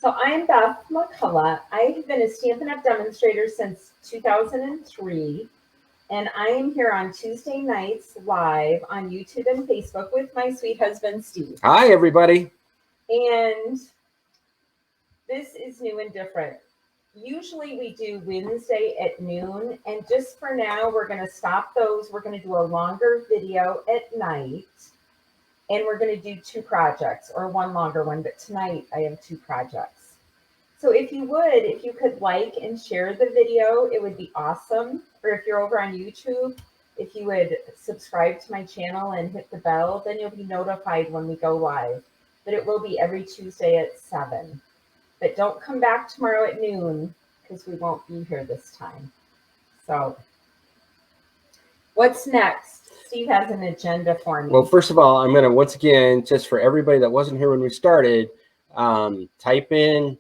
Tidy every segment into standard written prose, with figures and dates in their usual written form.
So I'm Beth McCullough. I have been a Stampin' Up! Demonstrator since 2003, and I am here on Tuesday nights live on YouTube and Facebook with my sweet husband, Steve. Hi, everybody. And this is new and different. Usually we do Wednesday at noon, and just for now, we're going to stop those. We're going to do a longer video at night. And we're going to do 2 projects or one longer one, but tonight I have 2 projects. So if you could like and share the video, it would be awesome. Or if you're over on YouTube, if you would subscribe to my channel and hit the bell, then you'll be notified when we go live. But it will be every Tuesday at 7. But don't come back tomorrow at noon because we won't be here this time. So what's next? Steve has an agenda for me. Well, first of all, I'm going to, once again, just for everybody that wasn't here when we started, type in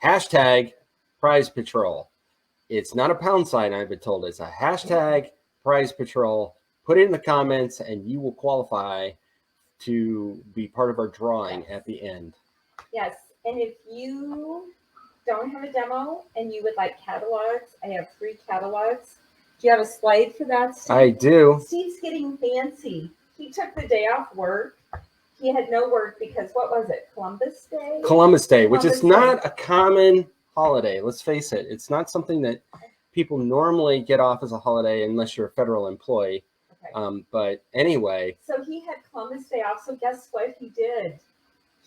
hashtag prize patrol. It's not a pound sign, I've been told. It's a hashtag prize patrol. Put it in the comments and you will qualify to be part of our drawing at the end. Yes. And if you don't have a demo and you would like catalogs, I have 3 catalogs. Do you have a slide for that, Steve? I do. Steve's getting fancy. He took the day off work. He had no work because, what was it, Columbus Day? Columbus Day, which is not a common holiday. Let's face it. It's not something that people normally get off as a holiday unless you're a federal employee. Okay. But anyway. So he had Columbus Day off. So guess what he did?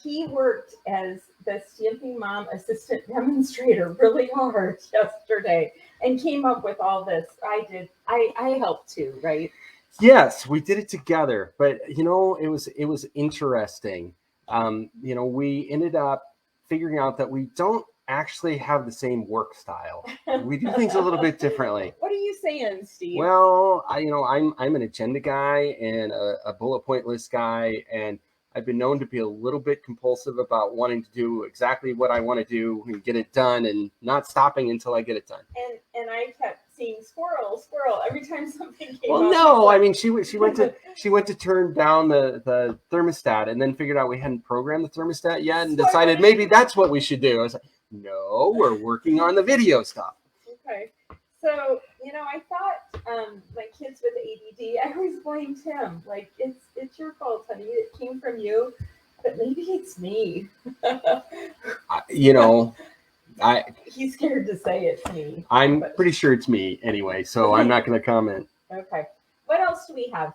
He worked as the Stampin' Mom assistant demonstrator really hard yesterday and came up with all this. I helped too, right? Yes, we did it together, but it was interesting. We ended up figuring out that we don't actually have the same work style. We do things a little bit differently. What are you saying, Steve? Well, I'm an agenda guy and a bullet point list guy, and I've been known to be a little bit compulsive about wanting to do exactly what I want to do and get it done and not stopping until I get it done. And I kept seeing squirrel every time something came up. Well, no, I mean, she went to turn down the thermostat and then figured out we hadn't programmed the thermostat yet and decided maybe that's what we should do. I was like, no, we're working on the video stuff. Okay. So, I thought my kids with ADD, I always blame Tim. Like, it's your fault, honey. It came from you, but maybe it's me. He's scared to say it's me. I'm pretty sure it's me anyway, so I'm not going to comment. Okay. What else do we have?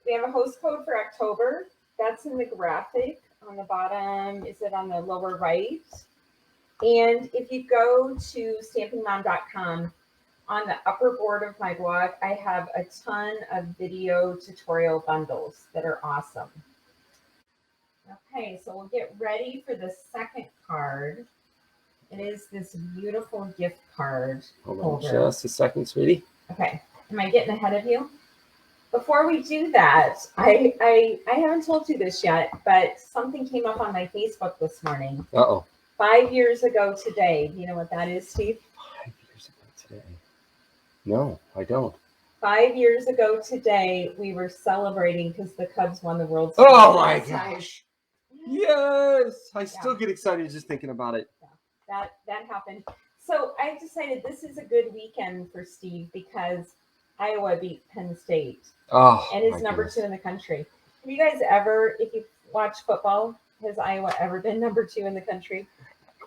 We have a host code for October. That's in the graphic on the bottom. Is it on the lower right? And if you go to stampinmom.com, on the upper board of my blog, I have a ton of video tutorial bundles that are awesome. Okay, so we'll get ready for the second card. It is this beautiful gift card. Hold on just a second, sweetie. Okay, am I getting ahead of you? Before we do that, I haven't told you this yet, but something came up on my Facebook this morning. Uh-oh. 5 years ago today. Do you know what that is, Steve? 5 years ago today. No, I don't. 5 years ago today, we were celebrating because the Cubs won the World Series. Oh my gosh! Yes, I still get excited just thinking about it. Yeah, that happened. So I decided this is a good weekend for Steve because Iowa beat Penn State. Oh, and is number 2 in the country. Have you guys ever, if you watch football, has Iowa ever been number 2 in the country?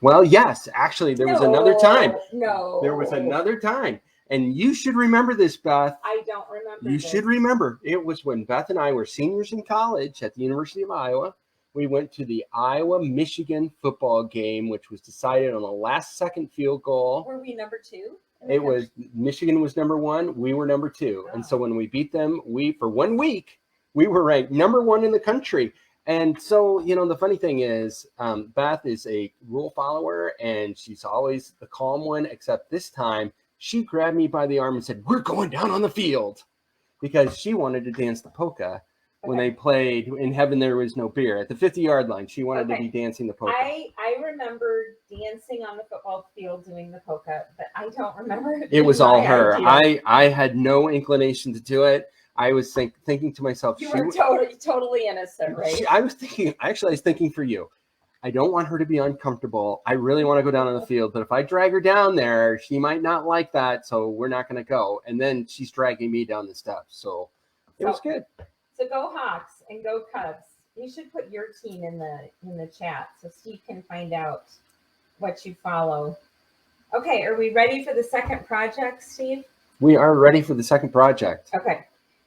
Well, yes, actually, there was another time. No, there was another time. And you should remember this, Beth. I don't remember. You should remember. It was when Beth and I were seniors in college at the University of Iowa. We went to the Iowa-Michigan football game, which was decided on a last-second field goal. Were we number 2? Was Michigan was number 1. We were number 2. Oh. And so when we beat them, for 1 week, we were ranked number 1 in the country. And so, the funny thing is, Beth is a rule follower, and she's always the calm one, except this time, she grabbed me by the arm and said, "We're going down on the field," because she wanted to dance the polka when they played In Heaven There Was No Beer at the 50-yard line. She wanted to be dancing the polka. I remember dancing on the football field doing the polka, but I don't remember. It was all her. I had no inclination to do it. I was thinking to myself, you were totally innocent, right? I was thinking for you. I don't want her to be uncomfortable. I really want to go down on the field, but if I drag her down there, she might not like that. So we're not going to go. And then she's dragging me down the steps. So it was good. So go Hawks and go Cubs. You should put your team in the chat so Steve can find out what you follow. Okay, are we ready for the second project, Steve? We are ready for the second project. Okay.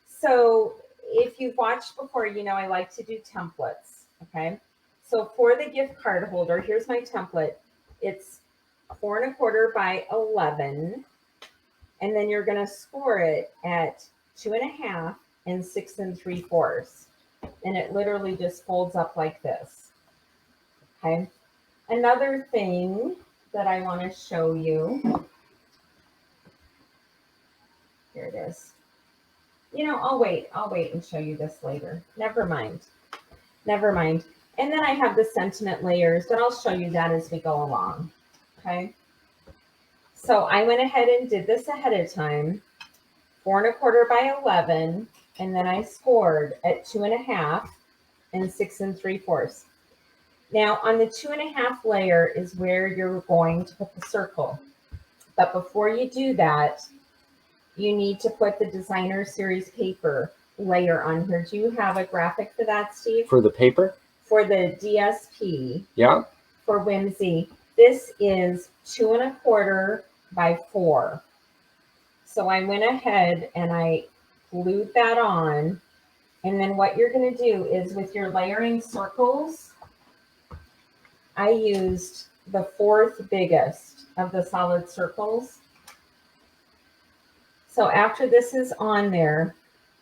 So if you've watched before, you know I like to do templates. Okay. So for the gift card holder, here's my template. It's 4 1/4 by 11. And then you're going to score it at 2 1/2 and 6 3/4. And it literally just folds up like this. Okay. Another thing that I want to show you. Here it is. You know, I'll wait and show you this later. Never mind. And then I have the sentiment layers, but I'll show you that as we go along. Okay. So I went ahead and did this ahead of time, 4 1/4 by 11, and then I scored at 2 1/2 and 6 3/4. Now on the 2 1/2 layer is where you're going to put the circle. But before you do that, you need to put the designer series paper layer on here. Do you have a graphic for that, Steve? For the paper? For the DSP. Yeah. For Whimsy. This is 2 1/4 by 4. So I went ahead and I glued that on. And then what you're going to do is with your layering circles, I used the 4th biggest of the solid circles. So after this is on there,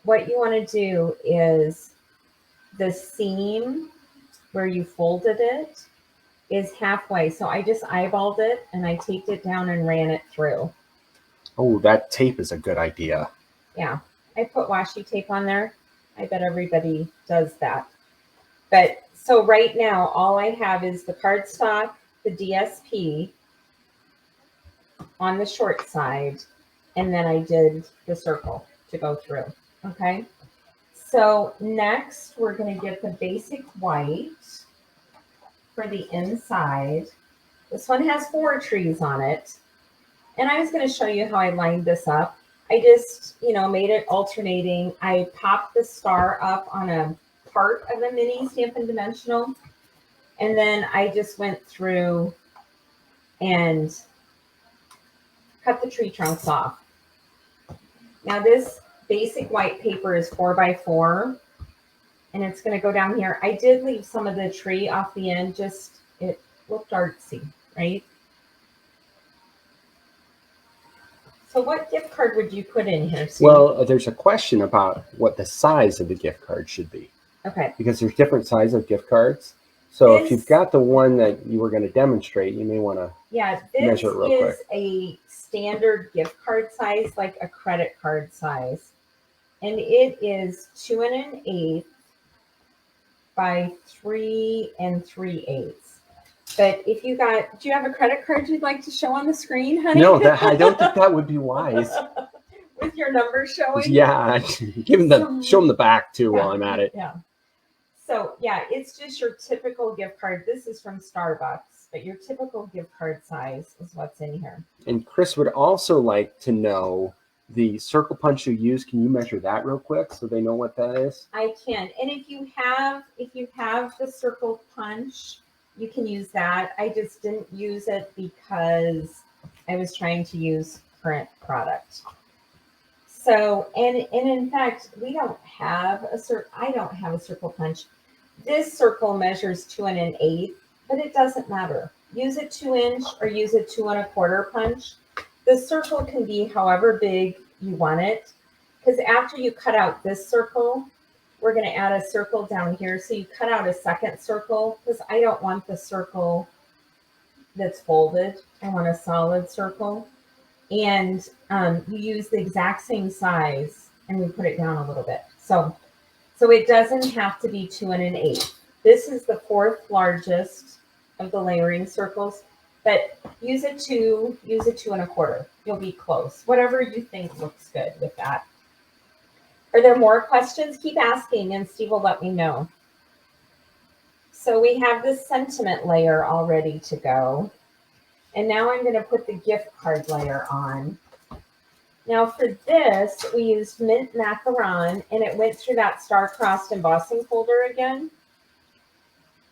what you want to do is the seam where you folded it is halfway. So I just eyeballed it and I taped it down and ran it through. Oh, that tape is a good idea. Yeah, I put washi tape on there. I bet everybody does that. But so right now, all I have is the cardstock, the DSP on the short side, and then I did the circle to go through. Okay. So next, we're going to get the basic white for the inside. This one has 4 trees on it. And I was going to show you how I lined this up. I just, made it alternating. I popped the star up on a part of a mini Stampin' Dimensional. And then I just went through and cut the tree trunks off. Now this basic white paper is 4 by 4. And it's going to go down here. I did leave some of the tree off the end. Just, it looked artsy, right? So what gift card would you put in here, Steve? Well, there's a question about what the size of the gift card should be. Okay. Because there's different sizes of gift cards. So if you've got the one that you were going to demonstrate, you may want to measure it real quick. This is a standard gift card size, like a credit card size. And it is 2 1/8 by 3 3/8. But if do you have a credit card you'd like to show on the screen, honey? No, I don't think that would be wise. With your numbers showing? Yeah, show them the back too while I'm at it. Yeah. So yeah, it's just your typical gift card. This is from Starbucks, but your typical gift card size is what's in here. And Chris would also like to know the circle punch you use. Can you measure that real quick so they know what that is? I can. And if you have the circle punch, you can use that. I just didn't use it because I was trying to use current product. So, and in fact, I don't have a circle punch. This circle measures 2 1/8, but it doesn't matter. Use a 2-inch or use a 2 1/4 punch. The circle can be however big you want it, because after you cut out this circle, we're going to add a circle down here. So you cut out a second circle because I don't want the circle that's folded. I want a solid circle. And you use the exact same size and we put it down a little bit. So it doesn't have to be 2 1/8. This is the 4th largest of the layering circles, but use a 2 1/4. You'll be close. Whatever you think looks good with that. Are there more questions? Keep asking and Steve will let me know. So we have this sentiment layer all ready to go. And now I'm going to put the gift card layer on. Now for this, we used mint macaron, and it went through that star-crossed embossing folder again.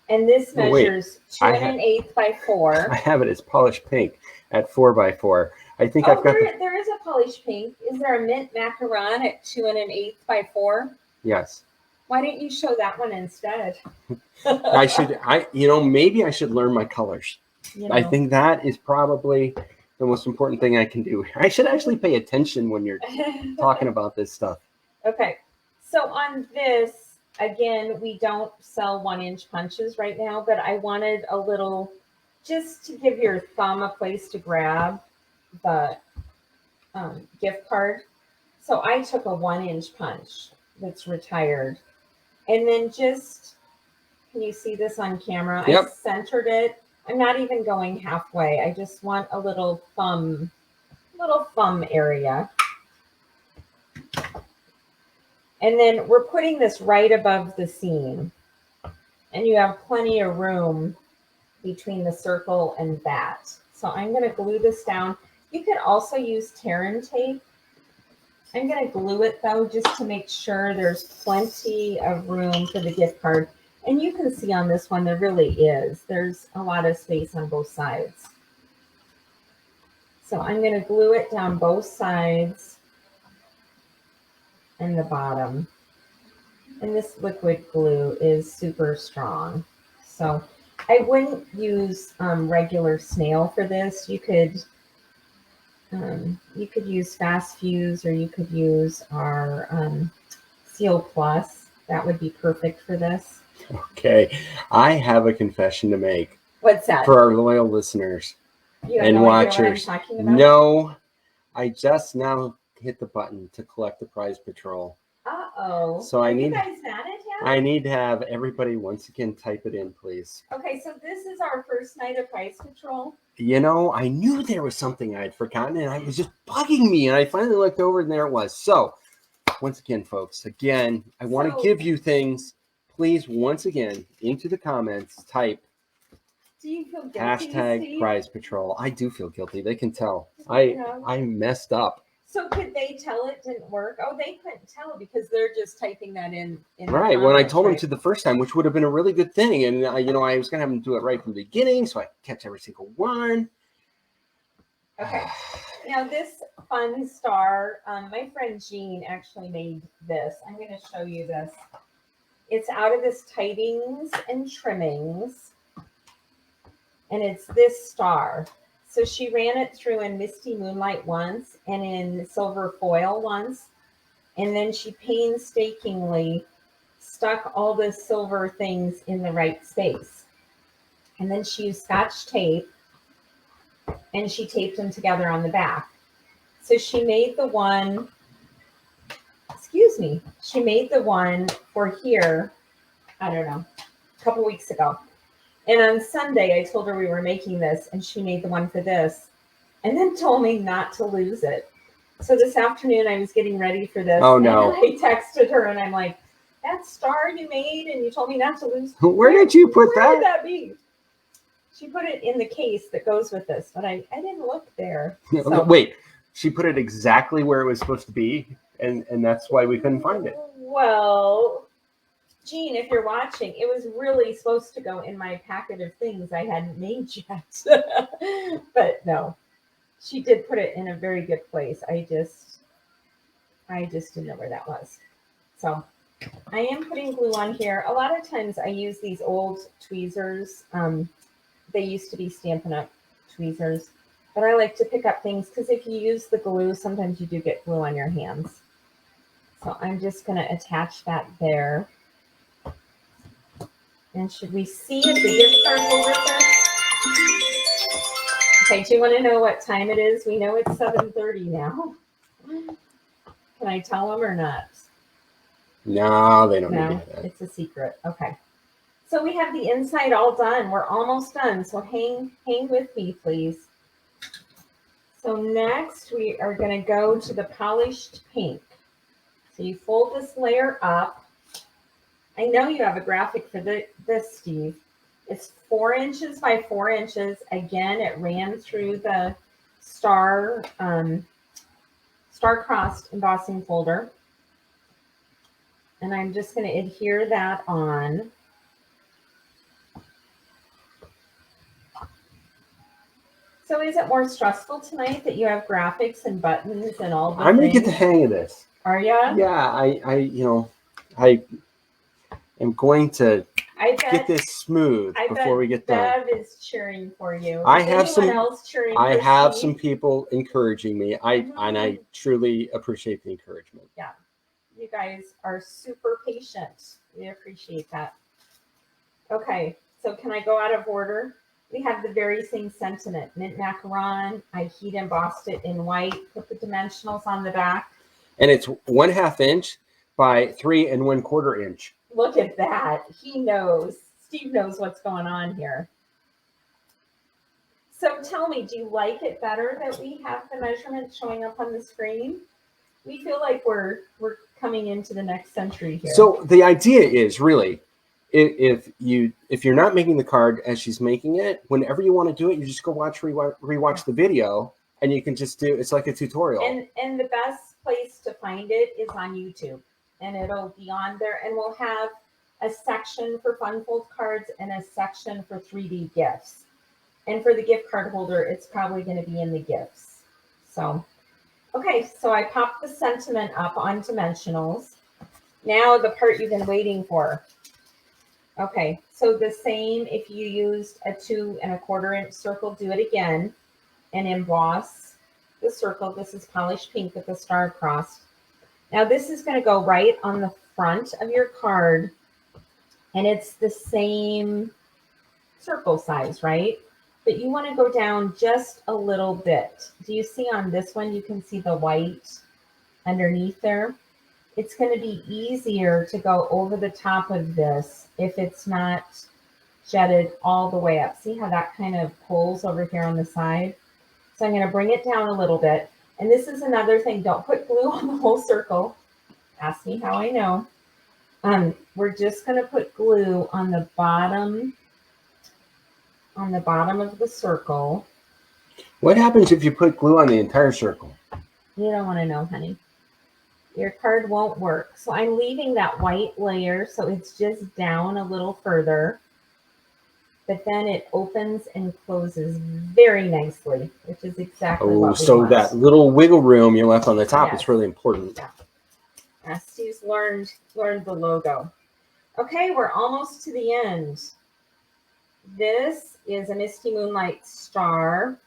And this measures 2 1/8 by 4. I have it as polished pink at 4 by 4. I think I've got there is a polished pink. Is there a mint macaron at 2 1/8 by 4? Yes. Why didn't you show that one instead? Maybe I should learn my colors. I think that is probably the most important thing I can do. I should actually pay attention when you're talking about this stuff. Okay. So on this, again, we don't sell 1-inch punches right now, but I wanted a little, just to give your thumb a place to grab the gift card. So I took a 1-inch punch that's retired. And then just, can you see this on camera? Yep. I centered it. I'm not even going halfway. I just want a little thumb area. And then we're putting this right above the seam. And you have plenty of room between the circle and that. So I'm going to glue this down. You could also use tear-in tape. I'm going to glue it though, just to make sure there's plenty of room for the gift card. And you can see on this one, there really is. There's a lot of space on both sides. So I'm going to glue it down both sides and the bottom. And this liquid glue is super strong. So I wouldn't use regular snail for this. You could use Fast Fuse, or you could use our Seal Plus. That would be perfect for this. Okay, I have a confession to make. What's that? For our loyal listeners and watchers. No, I just now hit the button to collect the prize patrol. Uh-oh. So you guys managed yet? I need to have everybody once again type it in, please. Okay, so this is our first night of prize patrol. I knew there was something I'd forgotten, and it was just bugging me, and I finally looked over, and there it was. So, once again, folks, I want to give you things. Please, once again, into the comments, type do you feel guilty, hashtag Steve? prize patrol. I do feel guilty. They can tell. I messed up. So could they tell it didn't work? Oh, they couldn't tell because they're just typing that in right. When I told them to the first time, which would have been a really good thing. And, I was going to have them do it right from the beginning, so I catch every single one. Okay. Now, this fun star, my friend Jean actually made this. I'm going to show you this. It's out of this Tidings and Trimmings, and it's this star. So she ran it through in Misty Moonlight once and in silver foil once, and then she painstakingly stuck all the silver things in the right space. And then she used Scotch tape, and she taped them together on the back. So she made the one, she made the one for here, I don't know, a couple weeks ago. And on Sunday, I told her we were making this, and she made the one for this, and then told me not to lose it. So this afternoon, I was getting ready for this. Oh, no. And I texted her, and I'm like, that star you made, and you told me not to lose. Where did you put that? Where did that be? She put it in the case that goes with this, but I didn't look there. So. Wait, she put it exactly where it was supposed to be, and that's why we couldn't find it. Well, Jean, if you're watching, it was really supposed to go in my packet of things I hadn't made yet. But no, she did put it in a very good place. I just didn't know where that was. So I am putting glue on here. A lot of times I use these old tweezers. They used to be Stampin' Up! Tweezers, but I like to pick up things because if you use the glue, sometimes you do get glue on your hands. So I'm just going to attach that there. And should we see if the gift card will work this? Okay, do you want to know what time it is? We know it's 7:30 now. Can I tell them or not? No, they don't need to know that. It's a secret. Okay. So we have the inside all done. We're almost done. So hang with me, please. So next we are going to go to the polished pink. So you fold this layer up. I know you have a graphic for this, Steve. It's 4 inches by 4 inches. Again, it ran through the star-crossed embossing folder. And I'm just going to adhere that on. So is it more stressful tonight that you have graphics and buttons and all the I'm going to things? get the hang of this. Are you? Yeah, I am going to get this smooth before we get done. Beth is cheering for you. I Is have anyone else cheering I for have Steve? some people encouraging me. And I truly appreciate the encouragement. Yeah, you guys are super patient. We appreciate that. Okay, so can I go out of order? We have the very same sentiment. Mint macaron. I heat embossed it in white. Put the dimensionals on the back. And it's 1/2 inch by 3 1/4 inch. Look at that. He knows. Steve knows what's going on here. So tell me, do you like it better that we have the measurements showing up on the screen? We feel like we're coming into the next century here. So the idea is really, if you're not making the card as she's making it, whenever you want to do it, you just go rewatch the video, and you can just do. It's like a tutorial. And the best place to find it is on YouTube, and it'll be on there, and we'll have a section for fun fold cards and a section for 3D gifts. And for the gift card holder, it's probably going to be in the gifts. So, okay, so I popped the sentiment up on dimensionals. Now the part you've been waiting for. Okay, so the same, if you used a 2 1/4 inch circle, do it again and emboss the circle. This is polished pink with the star crossed. Now this is going to go right on the front of your card, and it's the same circle size, right? But you want to go down just a little bit. Do you see on this one, you can see the white underneath there? It's going to be easier to go over the top of this if it's not jetted all the way up. See how that kind of pulls over here on the side? So I'm going to bring it down a little bit. And this is another thing. Don't put glue on the whole circle. Ask me how I know. We're just going to put glue on the bottom of the circle. What happens if you put glue on the entire circle? You don't want to know, honey. Your card won't work. So I'm leaving that white layer so it's just down a little further. But then it opens and closes very nicely, which is exactly what we want. That little wiggle room you left on the top is really important. Yeah. Steve's learned the logo. Okay, we're almost to the end. This is a Misty Moonlight star.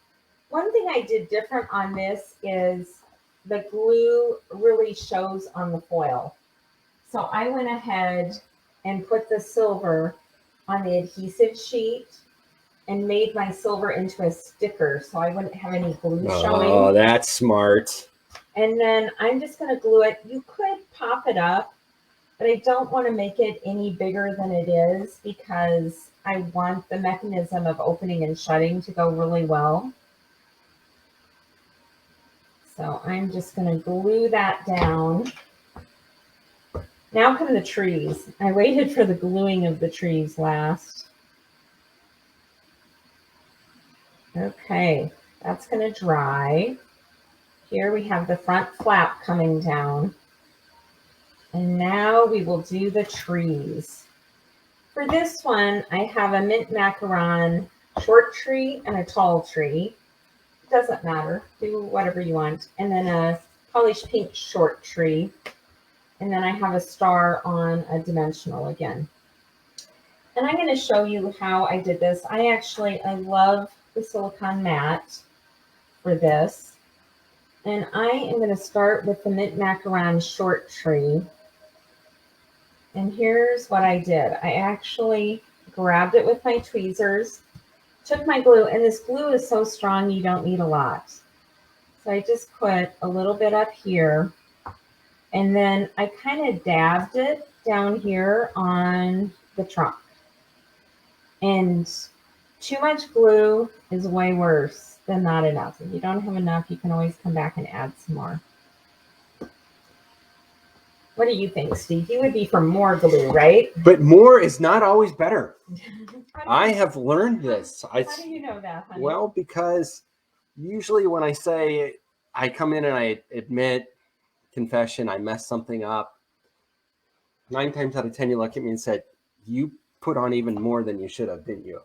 One thing I did different on this is the glue really shows on the foil. So I went ahead and put the silver on the adhesive sheet and made my silver into a sticker so I wouldn't have any glue showing. Oh, that's smart. And then I'm just going to glue it. You could pop it up, but I don't want to make it any bigger than it is because I want the mechanism of opening and shutting to go really well. So I'm just going to glue that down. Now come the trees. I waited for the gluing of the trees last. Okay, that's going to dry. Here we have the front flap coming down. And now we will do the trees. For this one, I have a mint macaron short tree and a tall tree. Doesn't matter. Do whatever you want. And then a polished pink short tree. And then I have a star on a dimensional again. And I'm going to show you how I did this. I love the silicone mat for this. And I am going to start with the mint macaron short tree. And here's what I did. I actually grabbed it with my tweezers, took my glue, and this glue is so strong you don't need a lot. So I just put a little bit up here, and then I kind of dabbed it down here on the trunk. And too much glue is way worse than not enough. If you don't have enough, you can always come back and add some more. What do you think, Steve? You would be for more glue, right? But more is not always better. I You, have learned this. how do you know that, honey? Well, because usually when I say I come in and I admit, confession, I messed something up, 9 times out of 10 you look at me and said, you put on even more than you should have, didn't you?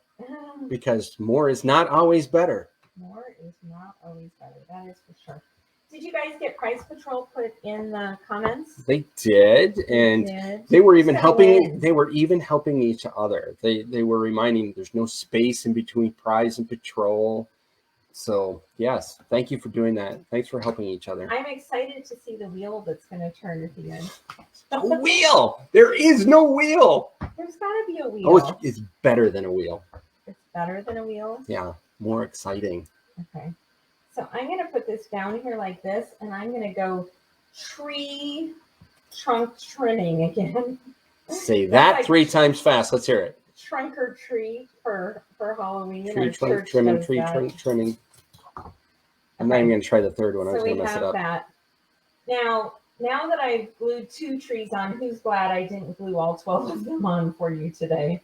Because more is not always better. More is not always better. That is for sure. Did you guys get Price Patrol put in the comments? They did, and they were even helping. They were even helping each other. They were reminding there's no space in between prize and patrol. So yes, thank you for doing that. Thanks for helping each other. I'm excited to see the wheel that's going to turn at the end. A wheel. There is no wheel. There's got to be a wheel. Oh, it's better than a wheel. It's better than a wheel? Yeah, more exciting. Okay. So I'm going to put this down here like this, and I'm going to go tree trunk trimming again. Say that like 3 times fast. Let's hear it. Trunk or treat for Halloween. Tree trunk trimming, tree trunk trimming. I'm not even going to try the third one. I was going to mess it up. That. Now that I've glued 2 trees on, who's glad I didn't glue all 12 of them on for you today?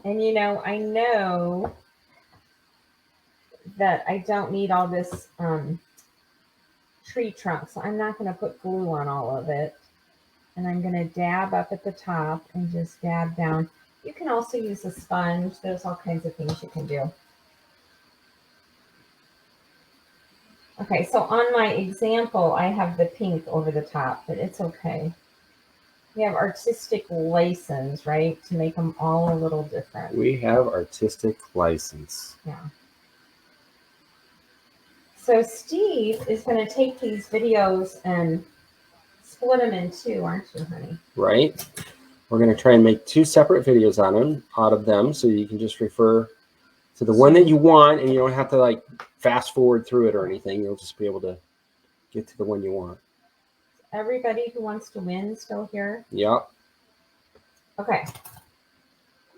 And you know, I know that I don't need all this tree trunk, so I'm not going to put glue on all of it. And I'm going to dab up at the top and just dab down. You can also use a sponge. There's all kinds of things you can do. Okay, so on my example, I have the pink over the top, but it's okay. We have artistic license, right, to make them all a little different. We have artistic license. Yeah. So Steve is going to take these videos and split them in 2, aren't you, honey? Right. We're going to try and make 2 separate videos out of them, so you can just refer to the one that you want, and you don't have to like fast forward through it or anything. You'll just be able to get to the one you want. Everybody who wants to win still here? Yep. Okay.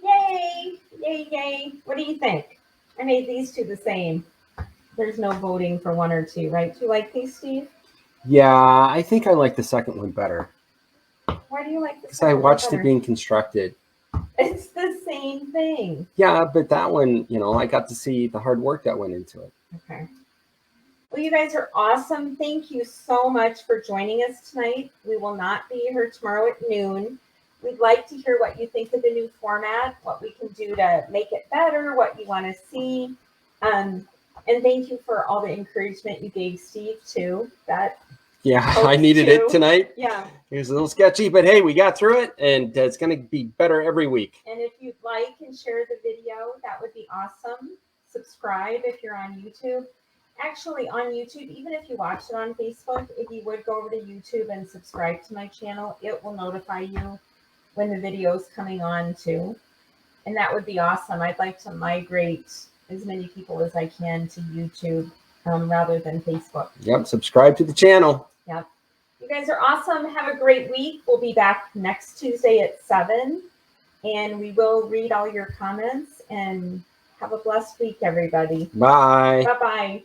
Yay! Yay, yay. What do you think? I made these 2 the same. There's no voting for 1 or 2, right? Do you like these, Steve? Yeah, I think I like the second one better. Why do you like the second one better? Because I watched it being constructed. It's the same thing. Yeah, but that one, you know, I got to see the hard work that went into it. Okay. Well, you guys are awesome. Thank you so much for joining us tonight. We will not be here tomorrow at noon. We'd like to hear what you think of the new format, what we can do to make it better, what you want to see. And thank you for all the encouragement you gave Steve, too. Yeah, I needed it tonight. Yeah. It was a little sketchy, but hey, we got through it, and it's going to be better every week. And if you'd like and share the video, that would be awesome. Subscribe if you're on YouTube. Actually, on YouTube, even if you watch it on Facebook, if you would go over to YouTube and subscribe to my channel, it will notify you when the video is coming on too. And that would be awesome. I'd like to migrate as many people as I can to YouTube rather than Facebook. Yep, subscribe to the channel. Yep. You guys are awesome. Have a great week. We'll be back next Tuesday at 7. And we will read all your comments. And have a blessed week, everybody. Bye. Bye-bye.